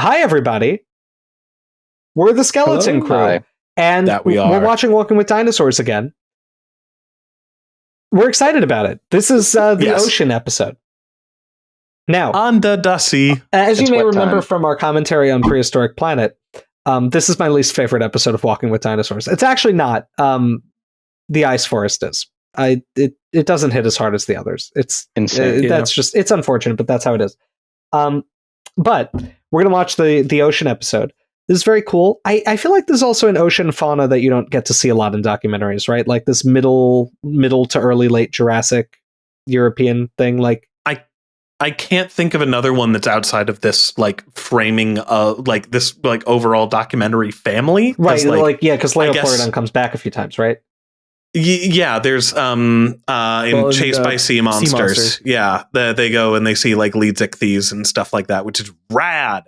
Hi, everybody. We're the Skeleton Hello. Crew. Hi. And That we are. we're watching Walking with Dinosaurs again. We're excited about it. This is the Yes. ocean episode. Now, On the Dusty. as you It's may wet remember time. from our commentary on Prehistoric Planet, this is my least favorite episode of Walking with Dinosaurs. It's actually not. The Ice Forest is. It doesn't hit as hard as the others. It's Insane. That's just, it's unfortunate, but that's how it is. But we're gonna watch the ocean episode. This is very cool. I feel like there's also an ocean fauna that you don't get to see a lot in documentaries, right? Like this middle to early late Jurassic European thing. Like I can't think of another one that's outside of this like framing like this like overall documentary family. right, because I guess- Liopleurodon comes back a few times, right? Yeah, there's in Chased by Sea Monsters. Yeah, they go and they see like leads ichthys and stuff like that, which is rad.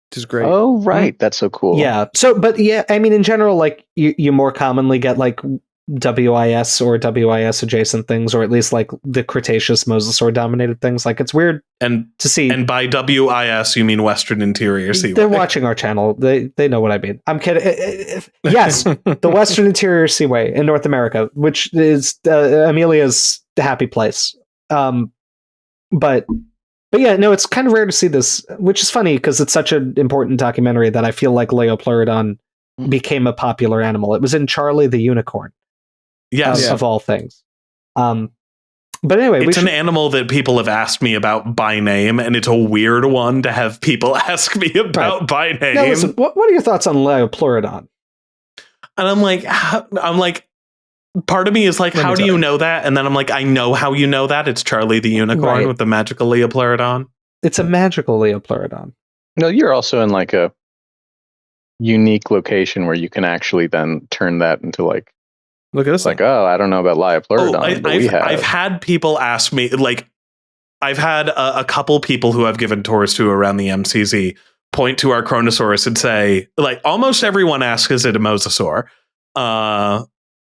Which is great. Oh, right. That's so cool. Yeah. So, but yeah, I mean, in general, like you more commonly get like WIS or WIS adjacent things, or at least like the Cretaceous mosasaur dominated things. Like it's weird And to see. and by WIS you mean Western Interior Seaway. They're watching our channel. They know what I mean. I'm kidding. Yes, the Western Interior Seaway in North America, which is Amelia's happy place. But yeah, no, it's kind of rare to see this, which is funny because it's such an important documentary that I feel like Liopleurodon became a popular animal. It was in Charlie the Unicorn, Yes. of all things. But anyway, It's an animal that people have asked me about by name, and it's a weird one to have people ask me about by name. Now, listen, what are your thoughts on Liopleurodon? And I'm like, part of me is like, Let me how do tell you you. know that? And then I'm like, I know how you know that. It's Charlie the Unicorn Right. with the magical Liopleurodon. It's a magical Liopleurodon. No, you're also in like a unique location where you can actually then turn that into like, Look at this. it's like, oh, I don't know about Liopleurodon, but we have. I've had people ask me, like, I've had a couple people who I've given tours to around the MCZ point to our Chronosaurus and say, like, almost everyone asks, is it a mosasaur?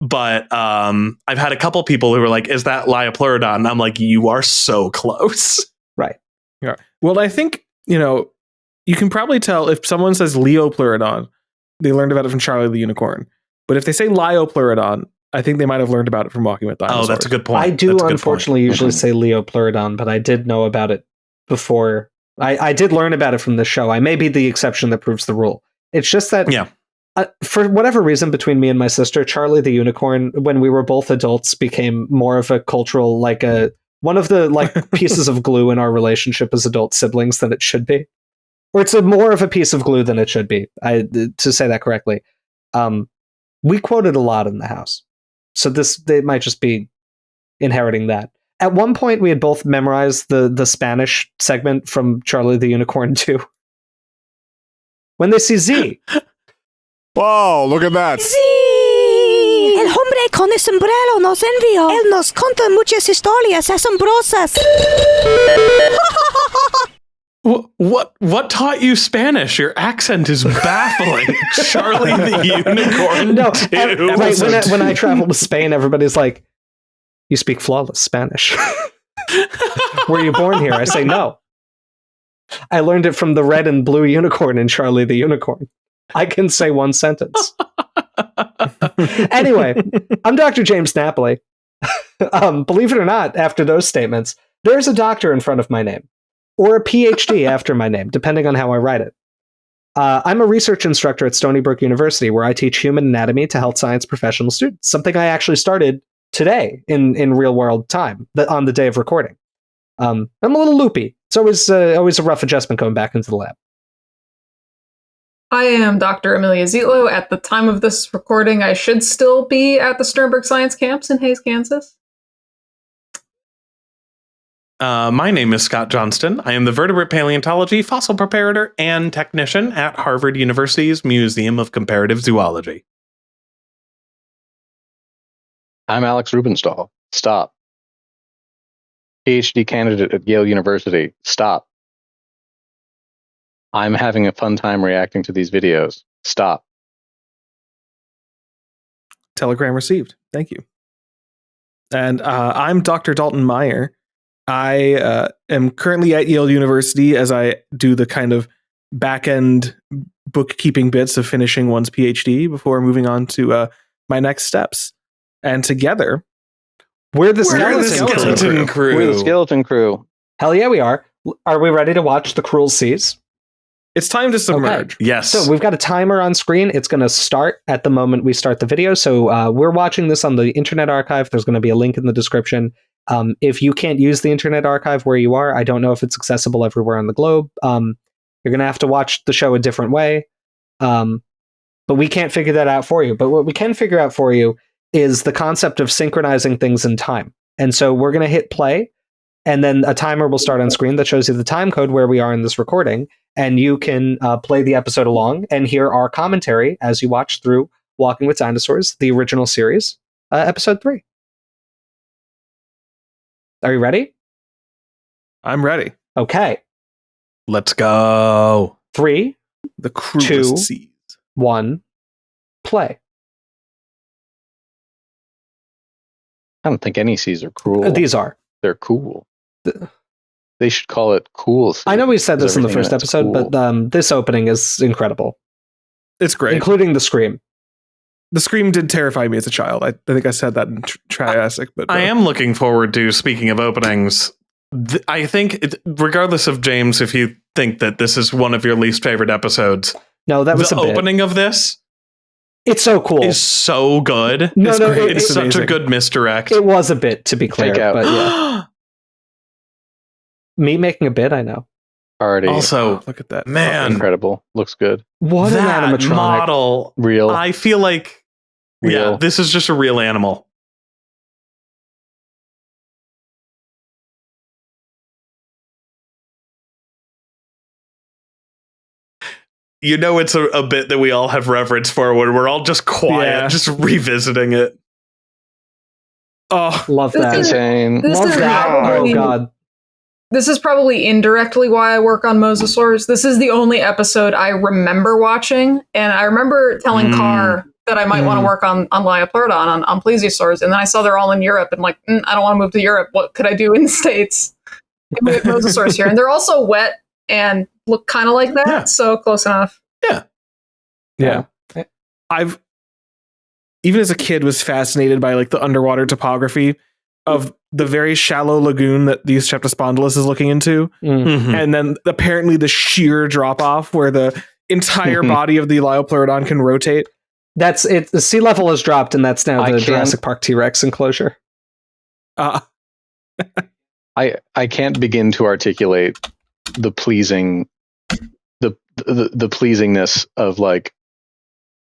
But I've had a couple people who were like, is that Liopleurodon? And I'm like, you are so close. Right. Yeah. Well, I think, you can probably tell if someone says Liopleurodon, they learned about it from Charlie the Unicorn. But if they say Liopleurodon, I think they might have learned about it from Walking with Dinosaurs. Oh, that's a good point. I do That's a good unfortunately usually say Liopleurodon, but I did know about it before. I did learn about it from the show. I may be the exception that proves the rule. It's just that, Yeah. For whatever reason, between me and my sister, Charlie the Unicorn, when we were both adults, became more of a cultural, like one of the like pieces of glue in our relationship as adult siblings than it should be. Or it's more of a piece of glue than it should be. To say that correctly. We quoted a lot in the house. So they might just be inheriting that. At one point, we had both memorized the Spanish segment from Charlie the Unicorn 2. When they see Z. Whoa, look at that. Sí, el hombre con el sombrero nos envió. Él nos contó muchas historias asombrosas. What taught you Spanish? Your accent is baffling. Charlie the Unicorn. No, 2. right, when I travel to Spain, everybody's like, you speak flawless Spanish. Were you born here? I say, no. I learned it from the red and blue unicorn in Charlie the Unicorn. I can say one sentence. Anyway, I'm Dr. James Napoli. Believe it or not, after those statements, there's a doctor in front of my name. Or a PhD after my name, depending on how I write it. I'm a research instructor at Stony Brook University, where I teach human anatomy to health science professional students, something I actually started today in real world time, on the day of recording. I'm a little loopy. It's always a rough adjustment going back into the lab. I am Dr. Amelia Zietlow. At the time of this recording, I should still be at the Sternberg Science Camps in Hays, Kansas. My name is Scott Johnston. I am the vertebrate paleontology, fossil preparator, and technician at Harvard University's Museum of Comparative Zoology. I'm Alex Rubenstahl. Stop. PhD candidate at Yale University. Stop. I'm having a fun time reacting to these videos. Stop. Telegram received. Thank you. And I'm Dr. Dalton Meyer. I am currently at Yale University as I do the kind of back end bookkeeping bits of finishing one's PhD before moving on to my next steps. And together, We're the We're the skeleton, skeleton crew. We're the skeleton crew. Hell yeah, we are. Are we ready to watch the cruel seas? it's time to submerge. Yes. So we've got a timer on screen. It's going to start at the moment we start the video. So we're watching this on the Internet Archive. There's going to be a link in the description. If you can't use the Internet Archive where you are, I don't know if it's accessible everywhere on the globe. You're going to have to watch the show a different way. But we can't figure that out for you. But what we can figure out for you is the concept of synchronizing things in time. And so we're going to hit play, and then a timer will start on screen that shows you the time code where we are in this recording. And you can play the episode along and hear our commentary as you watch through Walking with Dinosaurs, the original series, episode 3. Are you ready? I'm ready. Okay. Let's go. 3, The cruelest 2, seas. 1, play. I don't think any seas are cruel. These are. They're cool. The- They should call it cool seas. I know we said this in the Everything first that's episode, cool. but this opening is incredible, It's great. including the scream. The scream did terrify me as a child. I think I said that in Triassic, but I am looking forward to, speaking of openings, I think, regardless of James, if you think that this is one of your least favorite episodes, No, that was the a bit. opening of this It's so cool. is so good. No, It's no, great. it, It's It's such a amazing. good misdirect. it was a bit, to be clear. Fake out. But yeah. Me making a bit, I know. Already Also, look at that. man, incredible. Looks good. What that an animatronic. model, Real. I feel like, yeah, Real. this is just a real animal. You know, it's a bit that we all have reverence for when we're all just quiet, Yeah. just revisiting it. Oh, Love This that. is- Insane. This Love is that. Oh, probably- God. This is probably indirectly why I work on mosasaurs. This is the only episode I remember watching, and I remember telling Carr that I might want to work on Liopleurodon, on plesiosaurs, and then I saw they're all in Europe, and I'm like, I don't want to move to Europe. What could I do in the States? And we have mosasaurs here, and they're also wet and look kind of like that, Yeah. so close enough. yeah. I've even as a kid was fascinated by like the underwater topography of the very shallow lagoon that the Eustreptospondylus is looking into, Mhm. and then apparently the sheer drop off where the entire body of the Liopleurodon can rotate. That's it. The sea level has dropped, and that's now I the can't- Jurassic Park T-Rex enclosure. I can't begin to articulate the pleasing the pleasingness of like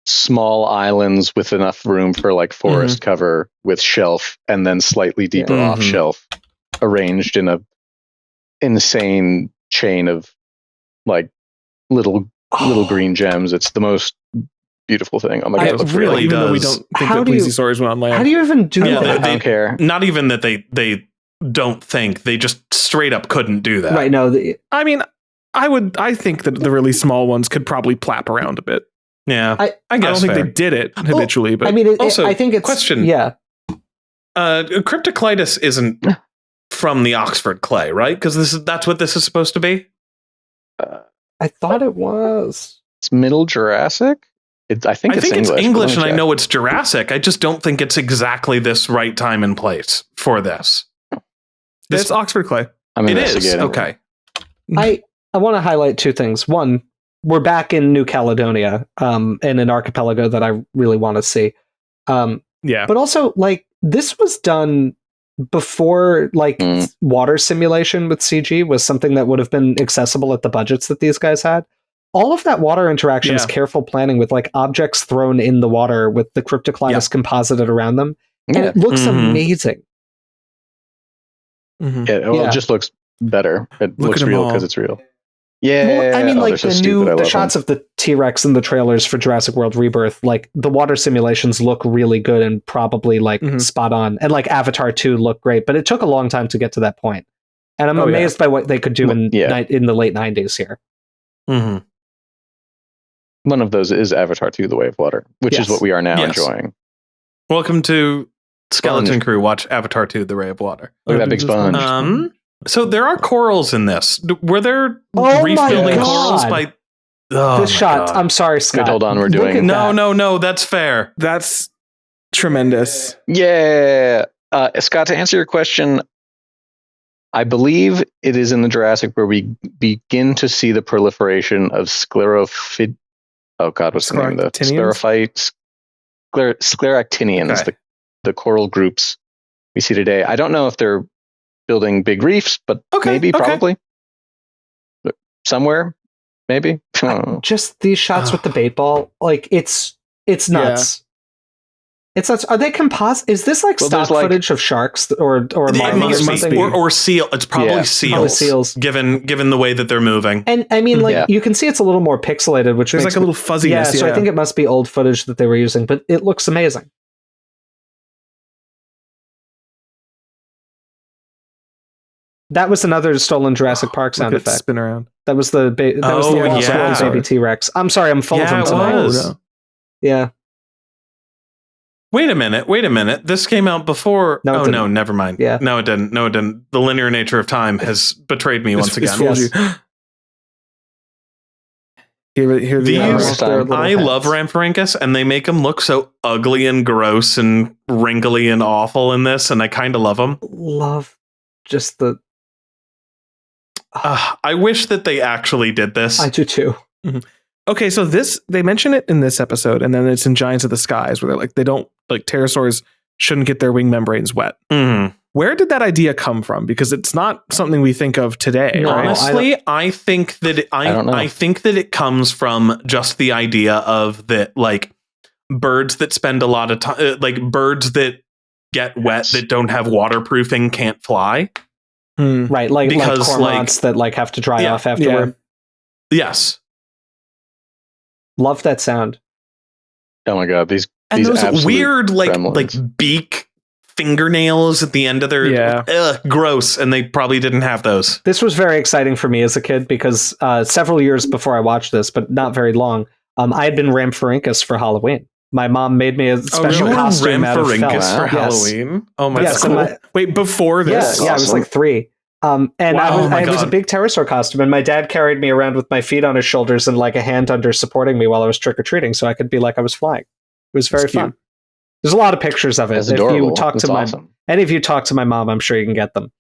small islands with enough room for like forest cover with shelf and then slightly deeper Yeah. off shelf arranged in a insane chain of like little green gems. It's the most beautiful thing. Oh my I god, it looks really Even though we does. don't think How that do you- plesiosaurs went on land. How do you even do Yeah, that? I don't care. Not even that they don't think, they just straight up couldn't do that. Right, no. I mean, I think that the really small ones could probably plap around a bit. Yeah, I- I guess I don't think fair. they did it habitually, but I mean, Also, I think it's... question. Yeah. Cryptocleidus isn't from the Oxford clay, right? Because that's what this is supposed to be. I thought it was. It's Middle Jurassic. I think it's it's English. English, Let and me I check. know it's Jurassic. I just don't think it's exactly this right time and place for this. it's Oxford clay. I'm It is investigating. okay. I want to highlight two things. One, we're back in New Caledonia, in an archipelago that I really want to see. Yeah. But also, like, this was done before, like, water simulation with CG was something that would have been accessible at the budgets that these guys had. All of that water interaction is Yeah. careful planning with, like, objects thrown in the water with the cryptocleidus composited around them. And Yeah. it looks Mhm. amazing. Mhm. Well, Yeah. it just looks better. It Look looks at 'em real all. because it's real. Yeah. Well, I mean, like, they're so the stupid. I the love shots them. of the T-Rex in the trailers for Jurassic World Rebirth, like, the water simulations look really good and probably, like, Mhm. spot on. And, like, Avatar 2 looked great, but it took a long time to get to that point. And I'm Oh, yeah. amazed by what they could do in Yeah. in the late 90s here. Mm-hmm. One of those is Avatar 2: The Way of Water, which Yes. is what we are now Yes. enjoying. Welcome to Skeleton Sponge. Crew. Watch Avatar 2: The Ray of Water. Look at that big sponge. So there are corals in this. Were there Oh my reef building God. corals by Oh this my shot. God. I'm sorry, Scott. Wait, hold on, we're Look doing- at that. No, that's fair. That's tremendous. Yeah. Scott, to answer your question, I believe it is in the Jurassic where we begin to see the proliferation of sclerophyt. Oh God, what's the name of the Scleractinians? Scleractinians, Okay. the coral groups we see today. I don't know if they're building big reefs, but maybe, probably somewhere, maybe. Just these shots with the bait ball, like it's nuts. It's nuts. Are they composite? Is this like Well, stock there's, like- footage of sharks or It marlins or must something? be. Or seal. It's probably Yeah. seals. Probably seals. Given the way that they're moving. And I mean, like Yeah. you can see it's a little more pixelated, which There's makes like a little fuzziness. yeah. So I think it must be old footage that they were using, but it looks amazing. That was another stolen Jurassic Park sound Look at it effect. spin around. That was the yeah. baby T-Rex. I'm sorry, I'm full of them Yeah, it tonight. was. Yeah. Wait a minute. This came out before. No, it Oh didn't. no, never mind. Yeah. No, it didn't. The linear nature of time has betrayed me once It's again. fooled Yes. you. Here These- Their little I heads. love ramphorhyncus, and they make them look so ugly and gross and wrinkly and awful in this, and I kind of love them. Love just the. I wish that they actually did this. I do too. Okay, so they mention it in this episode, and then it's in Giants of the Skies, where they're like, they don't like pterosaurs shouldn't get their wing membranes wet. Mhm. Where did that idea come from? Because it's not something we think of today, No, right? Honestly, I think that don't know. I think that it comes from just the idea of that, like birds that spend a lot of time, like birds that get wet that don't have waterproofing can't fly. Right, like Because, cormorants that like have to dry Yeah. off afterward. Yes, Love that sound. Oh my God, these and those absolute weird like gremlins. beak fingernails at the end of their gross, and they probably didn't have those. This was very exciting for me as a kid because several years before I watched this, but not very long, I had been ramphorhyncus for Halloween. My mom made me a special You were costume out of felt. ramphorhyncus for Yes. Halloween. Oh my Yes, God. and my- Wait, before this? Yeah, I was awesome. like 3. And Wow, I my was a God. big pterosaur costume, and my dad carried me around with my feet on his shoulders and like a hand under supporting me while I was trick or treating, so I could be like I was flying. It was very That's cute. fun. There's a lot of pictures of it. That's If adorable. you talk That's to awesome. any of you talk to my mom, I'm sure you can get them.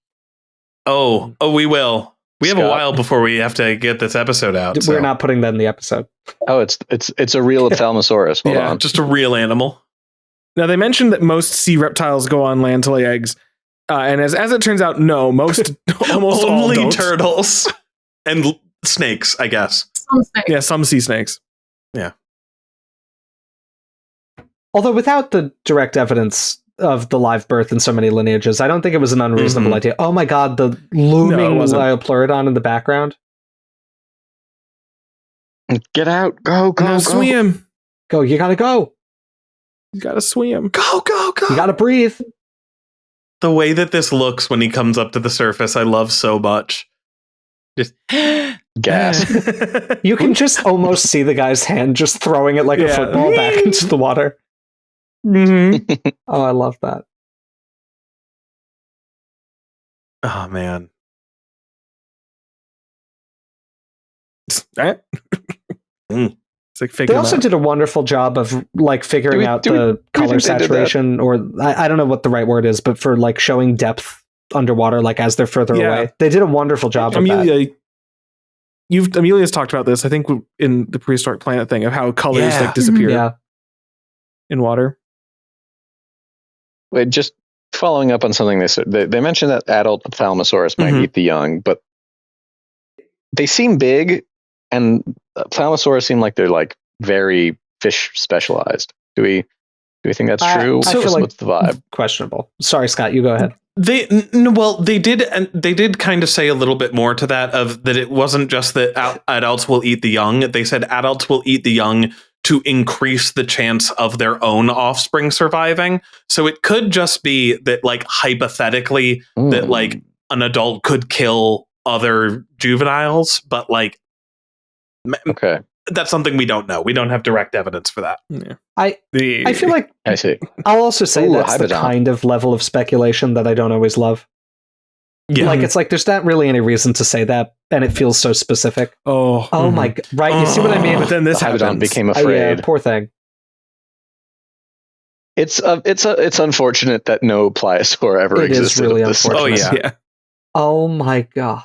Oh, we will. We have a Scott. while before we have to get this episode out. We're so. not putting that in the episode. Oh, it's a real ophthalmosaurus. Hold Yeah. on. Just a real animal. Now they mentioned that most sea reptiles go on land to lay eggs, and as it turns out, no, most almost all Only don't. turtles and snakes, I guess. Some snakes. Yeah, some sea snakes. Although without the direct evidence of the live birth in so many lineages, I don't think it was an unreasonable Mhm. idea. Oh my God, the No, it looming wasn't. Liopleurodon in the background. Get out! Go! Go! Now Go! swim. Go, you gotta go. You gotta swim. Go. You gotta breathe. The way that this looks when he comes up to the surface, I love so much. Just Gas. You can just almost see the guy's hand just throwing it like a Yeah. football back into the water. Mm-hmm. Oh, I love that. Oh man. Right? Mm. It's like They figuring also out. did a wonderful job of like figuring out do we the color think they did that? saturation, or I don't know what the right word is, but for like showing depth underwater, like as they're further Yeah. away. They did a wonderful job of that. Amelia's talked about this, I think, in the prehistoric planet thing of how colors Yeah. like disappear Yeah. in water. Wait, just following up on something they said. They mentioned that adult ophthalmosaurus might Mhm. eat the young, but they seem big, and ophthalmosaurus seem like they're like very fish specialized. Do we think that's true? I feel like What's the vibe? questionable. Sorry, Scott, you go ahead. They did kind of say a little bit more to that, of that it wasn't just that adults will eat the young. They said adults will eat the young to increase the chance of their own offspring surviving. So it could just be that, like, hypothetically, that like an adult could kill other juveniles, but like Okay, that's something we don't know. We don't have direct evidence for that. Yeah. I feel like I see. I'll also say Ooh, that's the Hybidon. kind of level of speculation that I don't always love. Yeah. Like, it's like there's not really any reason to say that, and it feels so specific. Oh, My god! Right, you see what I mean? But then this The Hybodon happens. became Yeah, afraid. poor thing. It's unfortunate that no plesiosaur ever It is existed. really of this unfortunate. size. Yeah. Oh my god!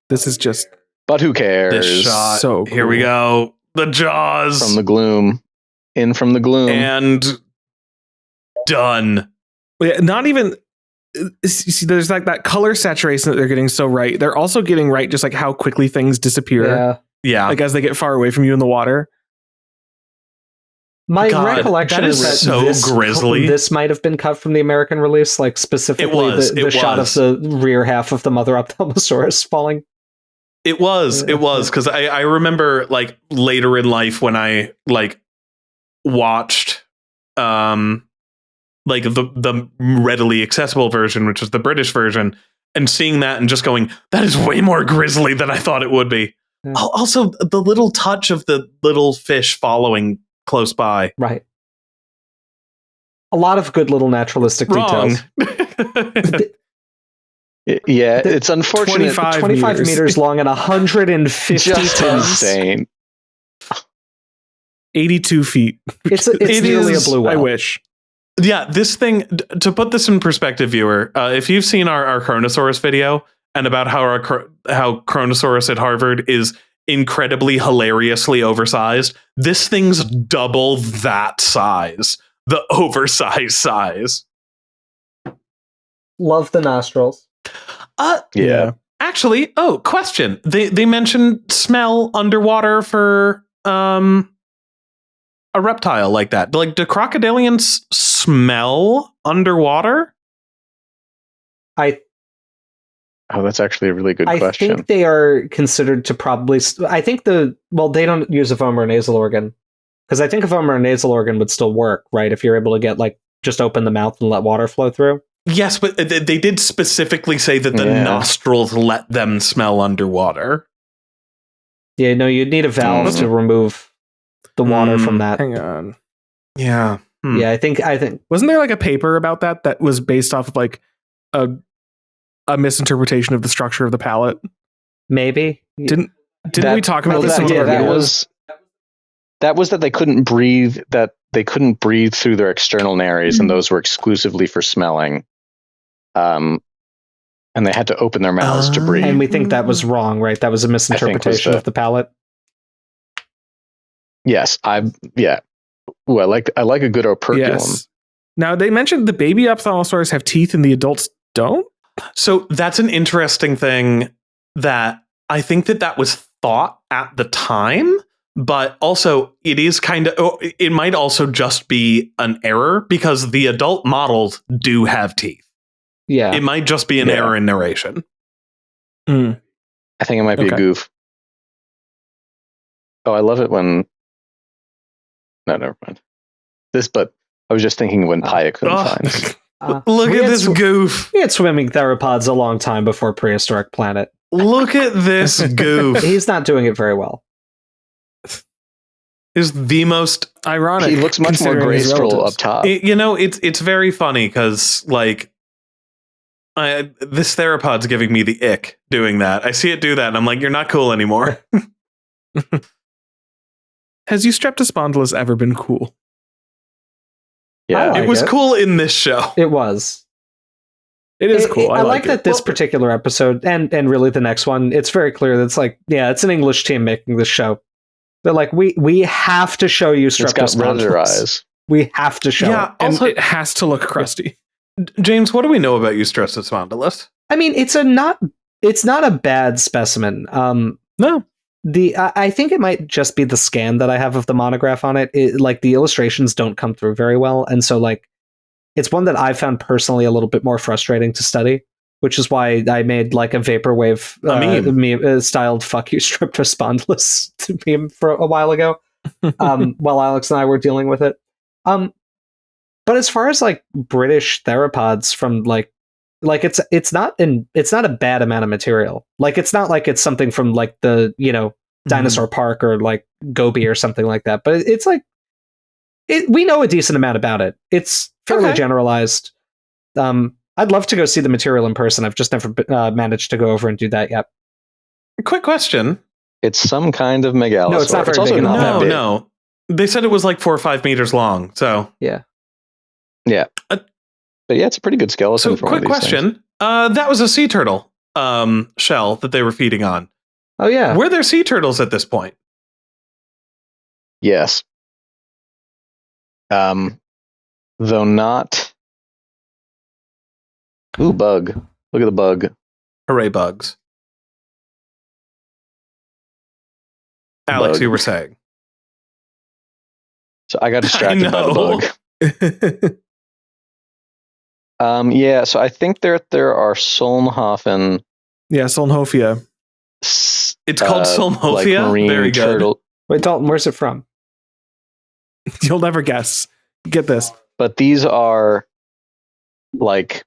This is just But who cares? This shot. so Here we cool. go. The jaws. From the gloom. In from the gloom. And done. Yeah, not even. See, there's like that color saturation that they're getting so right. They're also getting right just like how quickly things disappear, Yeah. Yeah. like as they get far away from you in the water. My God, recollection that is is that so grisly. This might have been cut from the American release, like specifically the shot of the rear half of the mother ophthalmosaurus falling. It was because I remember like later in life when I like watched like the readily accessible version, which is the British version, and seeing that and just going, that is way more grisly than I thought it would be. Yeah. Also, the little touch of the little fish following close by. Right. A lot of good little naturalistic Wrong. details. Yeah, it's unfortunate. 25 meters long and 150 Just tons. insane. 82 feet. It's It nearly a is- blue whale. I wish. Yeah, this thing, to put this in perspective, viewer, if you've seen our Chronosaurus video and about how how Chronosaurus at Harvard is incredibly hilariously oversized, this thing's double that size, the oversized size. Love the nostrils. Yeah. Actually, question. They mentioned smell underwater for a reptile like that. Like, do crocodilians smell underwater? Oh, that's actually a really good I question. think they are considered to probably. I think they don't use a vomeronasal organ, because I think a vomeronasal organ would still work, right? If you're able to get like just open the mouth and let water flow through. Yes, but they did specifically say that the nostrils let them smell underwater. Yeah, no, you'd need a valve to remove the water from that. Hang on. Yeah. Yeah, I think Wasn't there like a paper about that was based off of like a misinterpretation of the structure of the palate? maybe Didn't we talk about well, this? that- in one yeah, of our that videos? was that they couldn't breathe. That they couldn't breathe through their external nares, and those were exclusively for smelling. And they had to open their mouths to breathe. and we think that was wrong, right? That was a misinterpretation of the palate. Yes, Ooh, I like a good operculum. Yes. Now they mentioned the baby ophthalmosaurs have teeth and the adults don't. So that's an interesting thing that I think that was thought at the time, but also it is it might also just be an error because the adult models do have teeth. Yeah. It might just be an error in narration. I think it might be a goof. Oh, I love it when. No, never mind. But I was just thinking when Paya couldn't find. Look we at had this goof. We had swimming theropods a long time before prehistoric planet. Look at this goof. He's not doing it very well. Is the most ironic. He looks much more considering his graceful relatives. up top. it's very funny because like this theropod's giving me the ick doing that. I see it do that and I'm like, you're not cool anymore. Has Eustreptospondylus ever been cool? Yeah, like it was it. cool in this show. It was. It is cool. I like it. that this particular episode and really the next one, it's very clear that it's like, yeah, it's an English team making this show. They're like, we have to show you it's got predator Streptospondylus. eyes. We have to show it. And Also, it has to look crusty. James, what do we know about Eustreptospondylus? I mean, it's not a bad specimen. No. I think it might just be the scan that I have of the monograph on it. Like the illustrations don't come through very well, and so like it's one that I found personally a little bit more frustrating to study, which is why I made like a vaporwave meme styled "fuck you Streptospondylus" to meme for a while ago, while Alex and I were dealing with it. But as far as like British theropods from like it's not a bad amount of material. Like it's not like it's something from like the Dinosaur Park or like Gobi or something like that. But it's like we know a decent amount about it. It's fairly generalized. I'd love to go see the material in person. I've just never managed to go over and do that yet. Quick question. It's some kind of megalosaur. No, it's not very also big not that No, big. no. They said it was like 4 or 5 meters long. So Yeah. Yeah. But yeah, it's a pretty good skeleton So, for one of quick these question. things. That was a sea turtle shell that they were feeding on. Oh yeah. Were there sea turtles at this point? Yes. Though not. Ooh, bug. Look at the bug. Hooray, bugs. Alex, Bug. you were saying. So I got distracted by the bug. Yeah, so I think there are Solnhofen. Yeah, Solnhofia. It's called Solnhofia? marine Very good. turtle. Wait, Dalton, where's it from? You'll never guess. Get this. But these are like,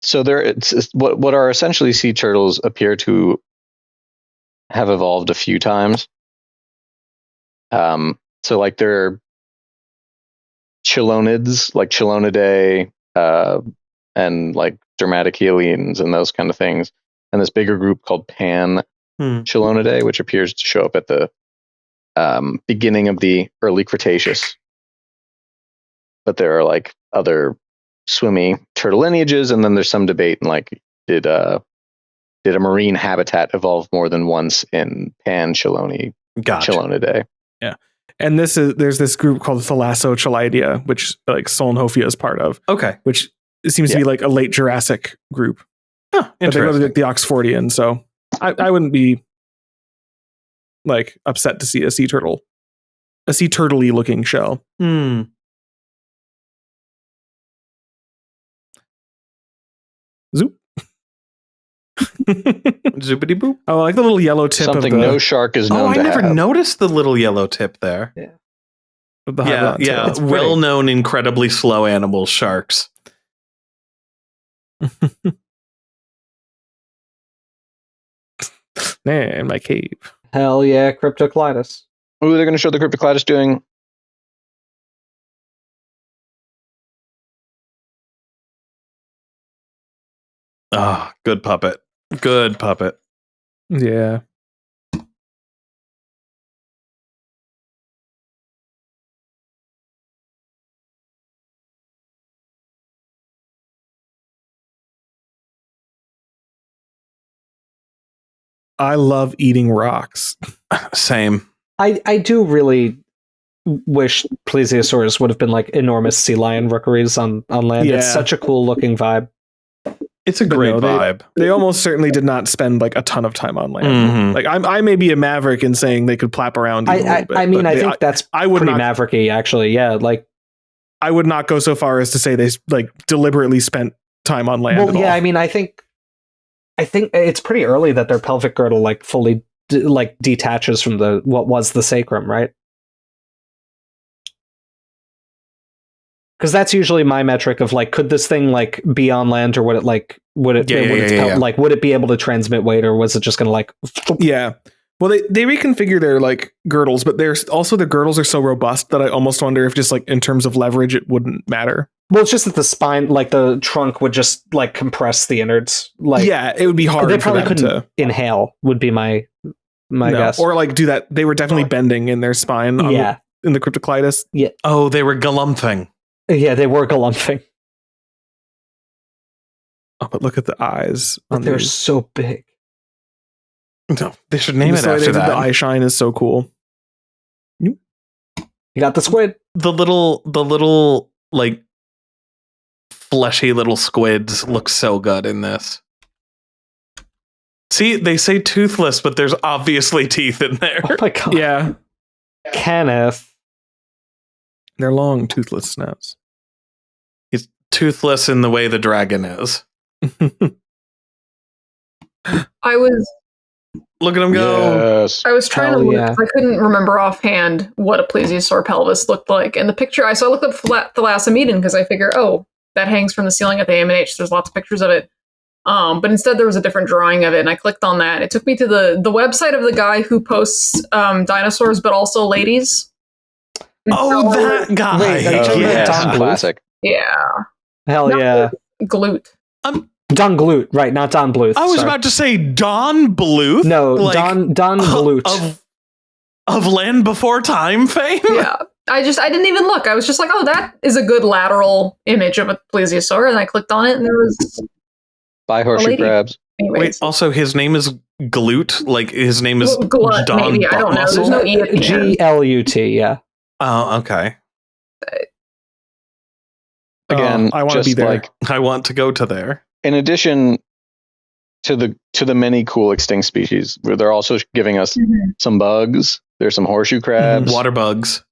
so it's what are essentially sea turtles appear to have evolved a few times. So like they're chelonids, like Chelonidae, and like Dermatochelines and those kind of things, and this bigger group called Pan Chelonidae, which appears to show up at the beginning of the early Cretaceous. But there are like other swimmy turtle lineages, and then there's some debate in like did a marine habitat evolve more than once in Pan Chelonidae? Yeah. And there's this group called Thalassochelidia, which like Solnhofia is part of. Okay. Which seems to be like a late Jurassic group. Huh, But they go to interesting. the Oxfordian, so I wouldn't be like upset to see a sea turtle-y looking shell. Zoop. Zoopity boop. Oh, I like the little yellow tip Something of the, no shark is Oh, known I to never have. noticed the little yellow tip there. of the Yeah, Hylian tail. It's pretty. well-known, incredibly slow animals, sharks. Man, my cave. Hell yeah, cryptocleidus. Ooh, they're going to show the cryptocleidus doing. Ah, good puppet. Good puppet. Yeah. I love eating rocks. Same. I do really wish plesiosaurs would have been like enormous sea lion rookeries on land. It's Yeah. such a cool looking vibe. It's a But great no, vibe. They almost certainly did not spend like a ton of time on land. Mhm. Like I may be a maverick in saying they could plap around. Even a little bit, I mean, but I they- think that's I would pretty not. mavericky, actually. Yeah, like, I would not go so far as to say they like deliberately spent time on land. well, at yeah. all. I mean, I think it's pretty early that their pelvic girdle like fully detaches from what was the sacrum, right? Because that's usually my metric of like, could this thing like be on land, or would it like would it like would it be able to transmit weight, or was it just gonna like? Yeah. Well, they reconfigure their like girdles, but there's also the girdles are so robust that I almost wonder if just like in terms of leverage, it wouldn't matter. Well, it's just that the spine, like the trunk, would just like compress the innards. Like, Yeah, it would be hard. they for probably them couldn't to inhale. Would be my no, guess. or like do that. They were definitely bending in their spine. Yeah. In the cryptocleidus. Oh, they were galumphing. Yeah, they were galumphing. Oh, but look at the eyes. But they're so big. No, they should name it The way they after did that. The eye shine is so cool. You got the squid. The little like fleshy little squids look so good in this. See, they say toothless, but there's obviously teeth in there. Oh my god. Yeah, Kenneth. they're long, toothless snouts. He's toothless in the way the dragon is. I was Look at him go. Yes. I was trying to Hell look. yeah. 'Cause I couldn't remember offhand what a plesiosaur pelvis looked like. And the picture I looked up Thalassemedon because I figure, oh, that hangs from the ceiling at the AMH. There's lots of pictures of it. But instead there was a different drawing of it, and I clicked on that. It took me to the website of the guy who posts dinosaurs, but also ladies. Oh, that guy. Wait, are you talking about yeah. Tom Bluth? Classic. Yeah. Hell Not yeah. Glute. Don Bluth, right? Not Don Bluth. I was sorry. about to say Don Bluth. No, like, Don Bluth. Of Land Before Time fame? Yeah. I didn't even look. I was just like, oh, that is a good lateral image of a plesiosaur. And I clicked on it and there was Buy horseshoe lady. crabs. Anyways. Wait, also his name is Glut? Like his name is Glut, Don maybe. I don't know. There's no E at the end. GLUT, yeah. Oh, okay. Again, I want to be there. like I want to go to there. in addition to the many cool extinct species, where they're also giving us some bugs. There's some horseshoe crabs. Water bugs.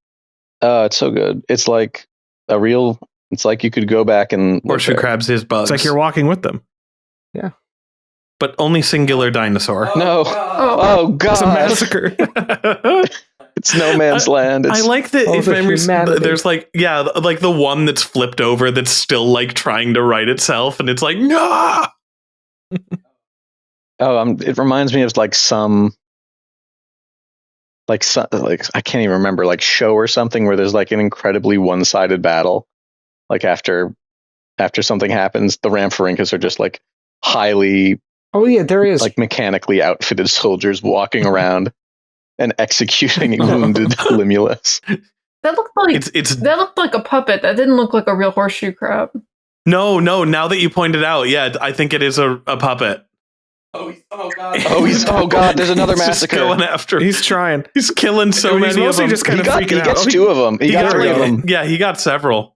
It's so good. It's like it's like you could go back and Horseshoe crabs is bugs. It's like you're walking with them. But only singular dinosaur. No. Oh God. It's a massacre. It's no man's land. I like that. If the memories, humanity. there's like the one that's flipped over that's still like trying to right itself, and it's like no. It reminds me of like I can't even remember, like show or something where there's like an incredibly one-sided battle. Like after something happens, the ramphorhyncus are just like highly There is. like mechanically outfitted soldiers walking around and executing wounded limulus. That looked like that looked like a puppet. That didn't look like a real horseshoe crab. No. Now that you pointed out, yeah, I think it is a puppet. Oh God! There's another He's just massacre. going after. He's trying. He's killing so He's many of mostly them. just kind He of freaking gets out. two of them. He got three of them. Yeah, he got several.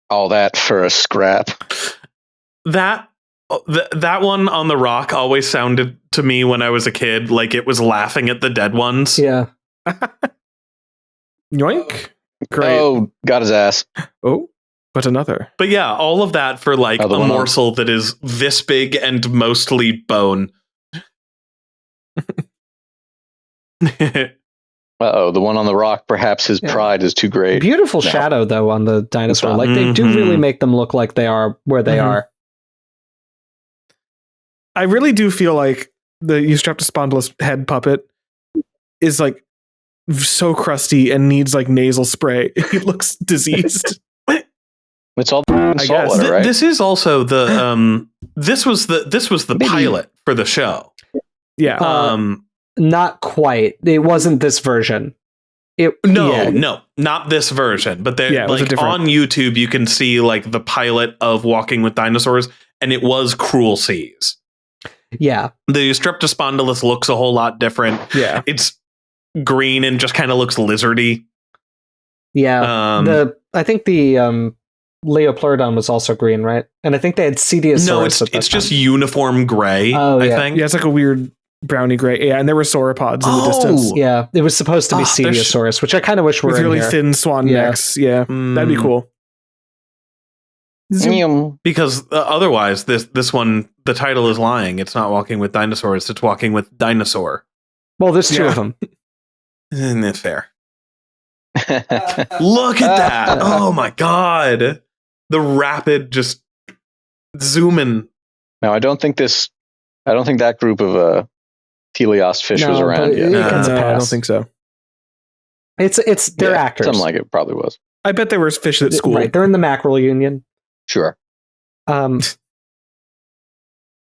All that for a scrap. That one on the rock always sounded to me when I was a kid like it was laughing at the dead ones. Yeah. Yoink. Great. Oh, got his ass. Oh, but another. But yeah, all of that for like Oh, the a one on- morsel that is this big and mostly bone. The one on the rock, perhaps his pride is too great. Beautiful No. shadow, though, on the dinosaur. It's Like, they do Mhm. really make them look like they are where they are. I really do feel like the Eustreptospondylus head puppet is like so crusty and needs like nasal spray. He looks diseased. It's all guess. salt water, right? This is also the this was the Maybe. pilot for the show. Yeah. Not quite. It wasn't this version. No, not this version. But Yeah, it was a like different- on YouTube, you can see like the pilot of Walking with Dinosaurs, and it was Cruel Seas. Yeah. The Eustreptospondylus looks a whole lot different. yeah. It's green and just kind of looks lizardy. Yeah. I think the Liopleurodon was also green, right? And I think they had Cediosaurus. No, at that it's just time. uniform gray. Oh, I yeah. think. Yeah, it's like a weird browny gray. Yeah, and there were sauropods in the distance. Yeah, it was supposed to be there's- Cediosaurus, which I kind of wish were With in really here. thin swan Yeah. necks. Yeah, that'd be Mm. cool. Because otherwise, this one, the title is lying. It's not Walking with Dinosaurs. It's Walking with Dinosaur. Well, there's two Yeah. of them. Isn't it fair? Look at that! Oh my god! The rapid just zooming. Now, I don't think that group of teleost fish was No, around but yet. it gets a No, I don't pass. think so. They're Yeah, actors. Something like it probably was. I bet there was fish at school. Right, they're in the mackerel union. Sure.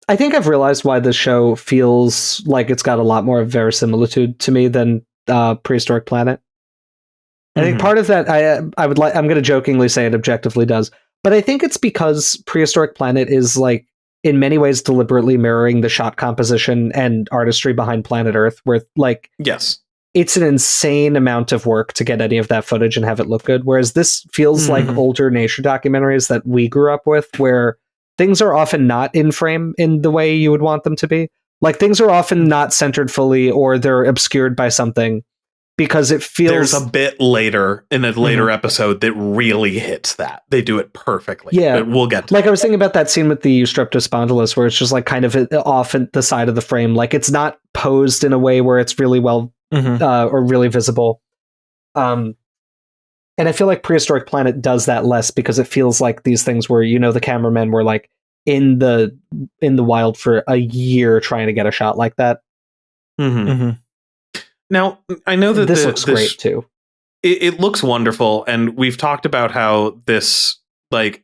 I think I've realized why the show feels like it's got a lot more verisimilitude to me than Prehistoric Planet. I think part of that I'm going to jokingly say it objectively does, but I think it's because Prehistoric Planet is like in many ways deliberately mirroring the shot composition and artistry behind Planet Earth, where like Yes. it's an insane amount of work to get any of that footage and have it look good. Whereas this feels like older nature documentaries that we grew up with, where things are often not in frame in the way you would want them to be. Like things are often not centered fully, or they're obscured by something because it feels. There's a bit later in a later episode that really hits that. They do it perfectly. Yeah. But we'll get to like I was thinking about that scene with the Eustreptospondylus, where it's just like kind of off at the side of the frame. Like it's not posed in a way where it's really well or really visible. And I feel like Prehistoric Planet does that less because it feels like these things where, the cameramen were like in the wild for a year trying to get a shot like that. Now, I know that This looks great too. it looks wonderful, and we've talked about how this like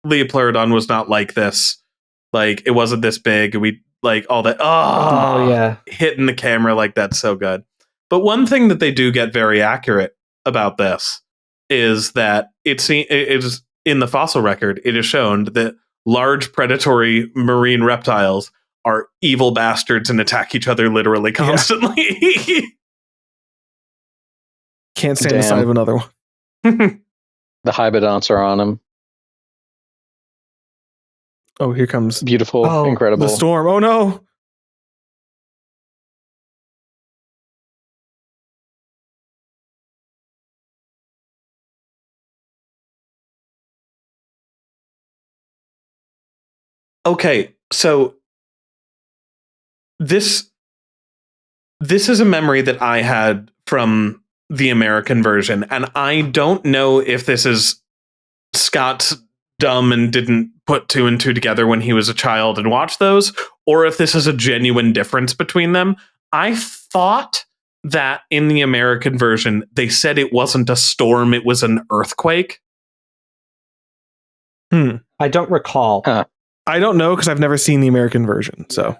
Liopleurodon was not like this. Like it wasn't this big. We like all that. Oh, yeah. Hitting the camera like that's so good. But one thing that they do get very accurate about this is that it is in the fossil record. It is shown that large predatory marine reptiles are evil bastards and attack each other literally constantly. Can't stand the sight of another one. The hybidonts are on him. Oh, here comes Beautiful, incredible. the storm. Oh no. Okay, so this is a memory that I had from the American version, and I don't know if this is Scott's dumb and didn't put two and two together when he was a child and watched those, or if this is a genuine difference between them. I thought that in the American version, they said it wasn't a storm, it was an earthquake. I don't recall. I don't know because I've never seen the American version. So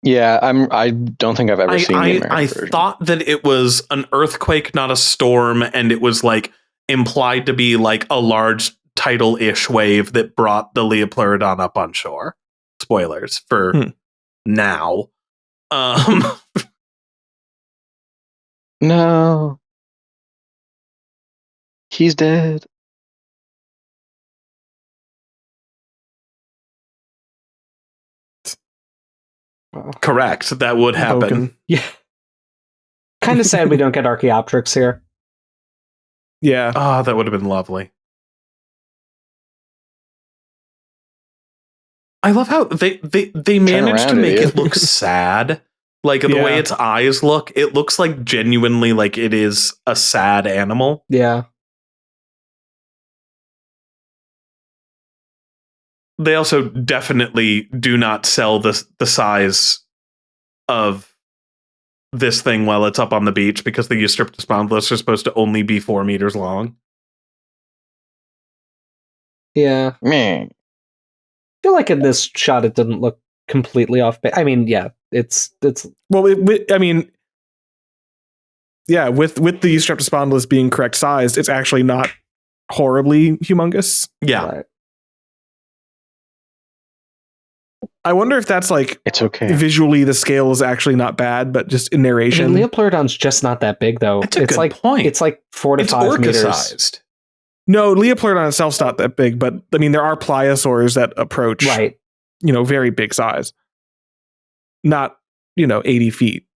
Yeah, I don't think I've ever seen the American version. I thought that it was an earthquake, not a storm, and it was like implied to be like a large tidal-ish wave that brought the Liopleurodon up on shore. Spoilers for now. No. He's dead. Correct. That would happen. Broken. Yeah. Kind of sad we don't get Archaeopteryx here. Yeah. Oh, that would have been lovely. I love how they managed to around, make idiot. it look sad. Like the way its eyes look, it looks like genuinely like it is a sad animal. Yeah. They also definitely do not sell the size of this thing while it's up on the beach because the Eustreptospondylus are supposed to only be 4 meters long. Yeah. Meh. I feel like in this shot it didn't look completely off. I mean, yeah, it's Well, I mean, yeah, with the Eustreptospondylus being correct sized, it's actually not horribly humongous. Yeah. right. I wonder if that's like It's okay. visually the scale is actually not bad, but just in I narration. mean, Liopleurodon's just not that big though. That's a it's good like point. It's like 4 to It's 5 orca meters. sized. No, Liopleurodon itself's not that big, but I mean, there are plesiosaurs that approach, Right. Very big size. Not, 80 feet.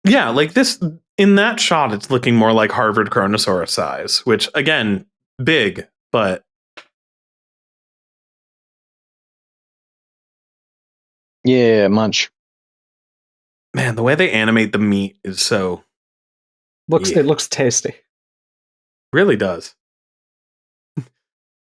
Yeah, like this in that shot, it's looking more like Harvard Kronosaurus size, which again, big, but Yeah, munch. man, the way they animate the meat is so It looks tasty. really does.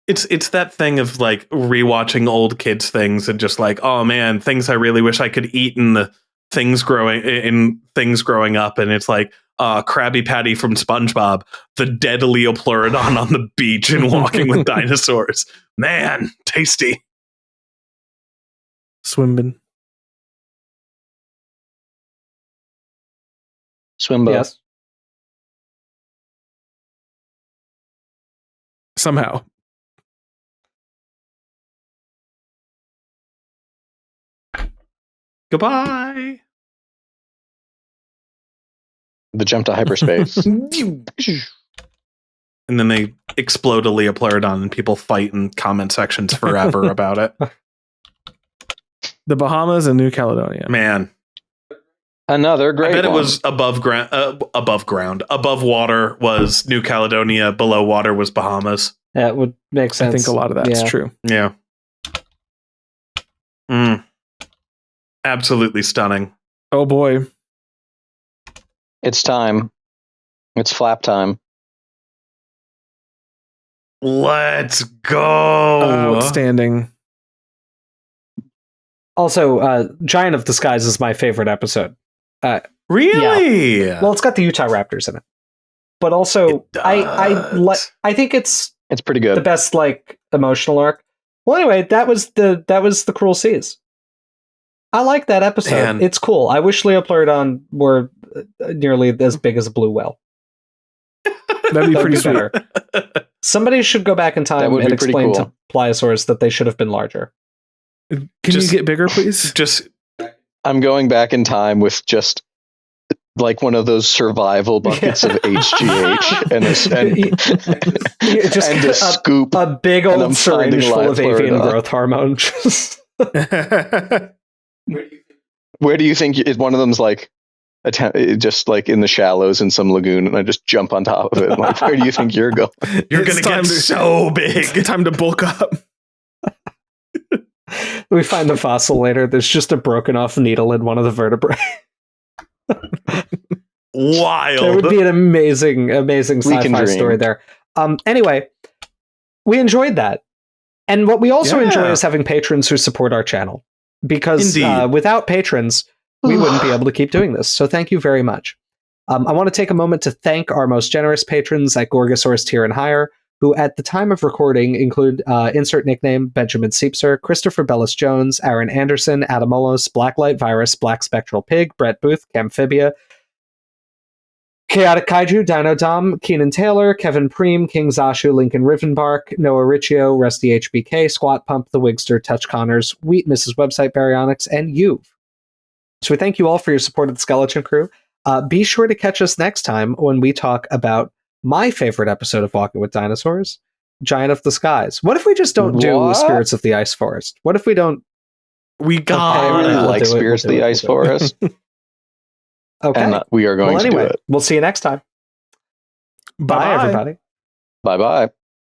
It's that thing of like rewatching old kids things and just like, oh man, things I really wish I could eat in the things growing up, and it's like Krabby Patty from SpongeBob, the dead Liopleurodon on the beach and walking with dinosaurs. Man, tasty. Swimbin. Swimbo. Yes. Somehow. Goodbye. The jump to hyperspace. And then they explode a Liopleurodon and people fight in comment sections forever about it. The Bahamas and New Caledonia. Man, Another great I bet one. it was above ground. Above water was New Caledonia. Below water was Bahamas. That would make sense. I think a lot of that's Yeah. true. Yeah. Absolutely stunning. Oh boy. It's time. It's flap time. Let's go. Outstanding. Also, Giant of the Skies is my favorite episode. Really? Well, it's got the Utah Raptors in it. but also It I think it's pretty good. the best like emotional arc. Well, anyway, that was the Cruel Seas. I like that episode. Man. It's cool. I wish Liopleurodon were nearly as big as a blue whale. That'd be pretty sweet. better. Somebody should go back in That time would and be pretty explain cool. to Plesiosaurs that they should have been larger. Can Just- you get bigger, please? Just I'm going back in time with just like one of those survival buckets of HGH and Just a scoop. a big And I'm old finding syringe full of avian Liopleurodon. growth hormone. Where do you think one of them's like just like in the shallows in some lagoon, and I just jump on top of it? Like, where do you think you're going? you're It's gonna time get to- so big. Time to bulk up. We find the fossil later. There's just a broken off needle in one of the vertebrae. Wild. There would be an amazing sci-fi dream. story there. Anyway, we enjoyed that. And what we also Yeah. enjoy is having patrons who support our channel. Because Indeed. without patrons, we wouldn't be able to keep doing this. So thank you very much. I want to take a moment to thank our most generous patrons at Gorgosaurus tier and higher, who at the time of recording include insert nickname Benjamin Seepser, Christopher Bellis Jones, Aaron Anderson, Adamolos, Blacklight Virus, Black Spectral Pig, Brett Booth, Camphibia, Chaotic Kaiju, Dino Dom, Keenan Taylor, Kevin Preem, King Zashu, Lincoln Rivenbark, Noah Riccio, Rusty HBK, Squat Pump, The Wigster, Touch Connors, Wheat, Mrs. Website, Baryonyx, and you. So we thank you all for your support of the Skeleton Crew. Be sure to catch us next time when we talk about my favorite episode of Walking with Dinosaurs, Giant of the Skies. What if we just don't do What? Spirits of the Ice Forest? What if we don't? We got I really we'll like do it, Spirits of we'll the do it, Ice we'll do it. Forest, Okay. and we are going Well, to do anyway, it. we'll see you next time. Bye, Bye-bye. everybody. Bye bye.